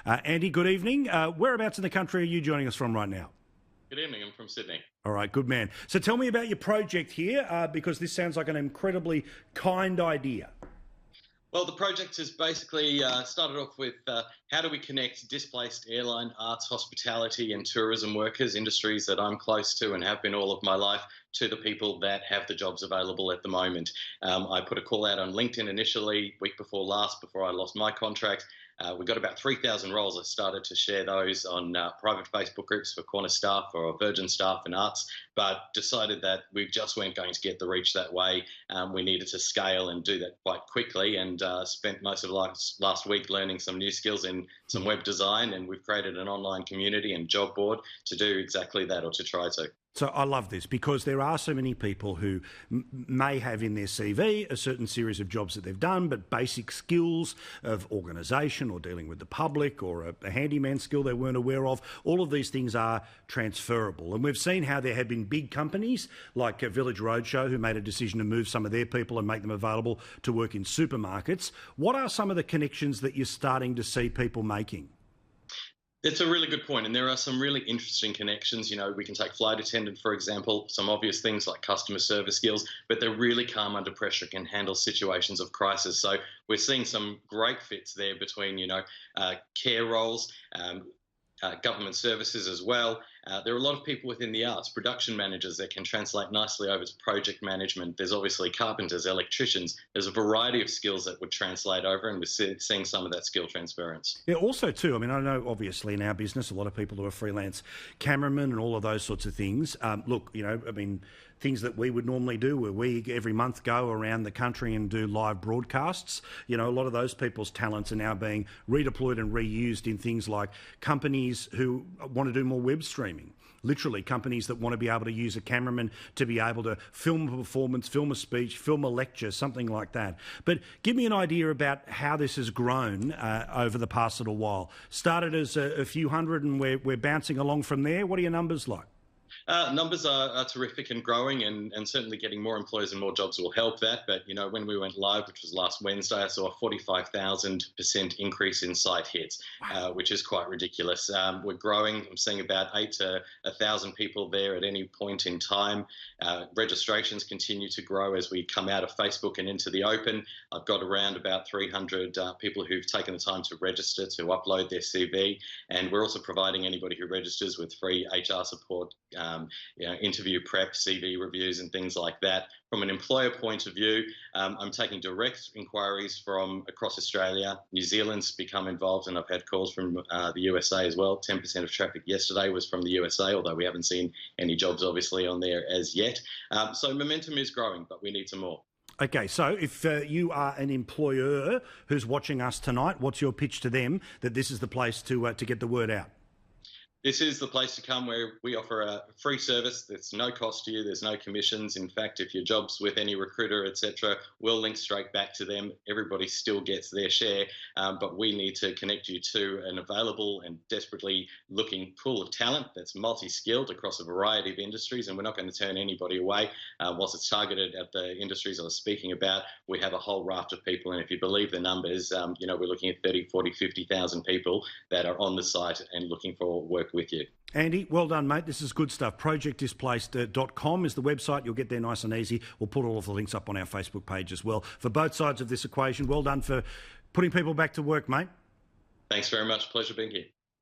Andy, good evening. Whereabouts in the country are you joining us from right now? Good evening, I'm from Sydney. All right, good man. So tell me about your project here, because this sounds like an incredibly kind idea. Well, the project has basically started off with how do we connect displaced airline, arts, hospitality and tourism workers, industries that I'm close to and have been all of my life, to the people that have the jobs available at the moment. I put a call out on LinkedIn initially, week before last, before I lost my contract. We got about 3,000 roles. I started to share those on private Facebook groups for Qantas staff or Virgin staff and arts, but decided that we just weren't going to get the reach that way. We needed to scale and do that quite quickly, and spent most of last week learning some new skills in some web design, and we've created an online community and job board to do exactly that, or to try to. So I love this because there are so many people who may have in their CV a certain series of jobs that they've done, but basic skills of organisation or dealing with the public or a handyman skill they weren't aware of, all of these things are transferable. And we've seen how there have been big companies like Village Roadshow who made a decision to move some of their people and make them available to work in supermarkets. What are some of the connections that you're starting to see people making? It's a really good point, and there are some really interesting connections. You know, we can take flight attendant, for example, some obvious things like customer service skills, but they're really calm under pressure, can handle situations of crisis. So we're seeing some great fits there between, care roles, government services as well. There are a lot of people within the arts, production managers that can translate nicely over to project management. There's obviously carpenters, electricians. There's a variety of skills that would translate over, and we're seeing some of that skill transference. Yeah, also too, I mean, I know obviously in our business, a lot of people who are freelance cameramen and all of those sorts of things. Things that we would normally do where we every month go around the country and do live broadcasts. A lot of those people's talents are now being redeployed and reused in things like companies who want to do more web streaming. Literally, companies that want to be able to use a cameraman to be able to film a performance, film a speech, film a lecture, something like that. But give me an idea about how this has grown over the past little while. Started as a few hundred and we're bouncing along from there. What are your numbers like? Numbers are terrific and growing, and certainly getting more employers and more jobs will help that. But, when we went live, which was last Wednesday, I saw a 45,000% increase in site hits, which is quite ridiculous. We're growing. I'm seeing about 8 to 1,000 people there at any point in time. Registrations continue to grow as we come out of Facebook and into the open. I've got around about 300 people who've taken the time to register, to upload their CV. And we're also providing anybody who registers with free HR support, interview prep, CV reviews and things like that. From an employer point of view, I'm taking direct inquiries from across Australia. New Zealand's become involved, and I've had calls from the USA as well. 10% of traffic yesterday was from the USA, although we haven't seen any jobs obviously on there as yet. So momentum is growing, but we need some more. Okay, so if you are an employer who's watching us tonight, what's your pitch to them that this is the place to get the word out? This is the place to come, where we offer a free service. There's no cost to you. There's no commissions. In fact, if your job's with any recruiter, etc., we'll link straight back to them. Everybody still gets their share, but we need to connect you to an available and desperately looking pool of talent that's multi-skilled across a variety of industries, and we're not going to turn anybody away. Whilst it's targeted at the industries I was speaking about, we have a whole raft of people, and if you believe the numbers, we're looking at 30, 40, 50,000 people that are on the site and looking for work with you. Andy, well done, mate. This is good stuff. ProjectDisplaced.com is the website. You'll get there nice and easy. We'll put all of the links up on our Facebook page as well. For both sides of this equation, well done for putting people back to work, mate. Thanks very much. Pleasure being here.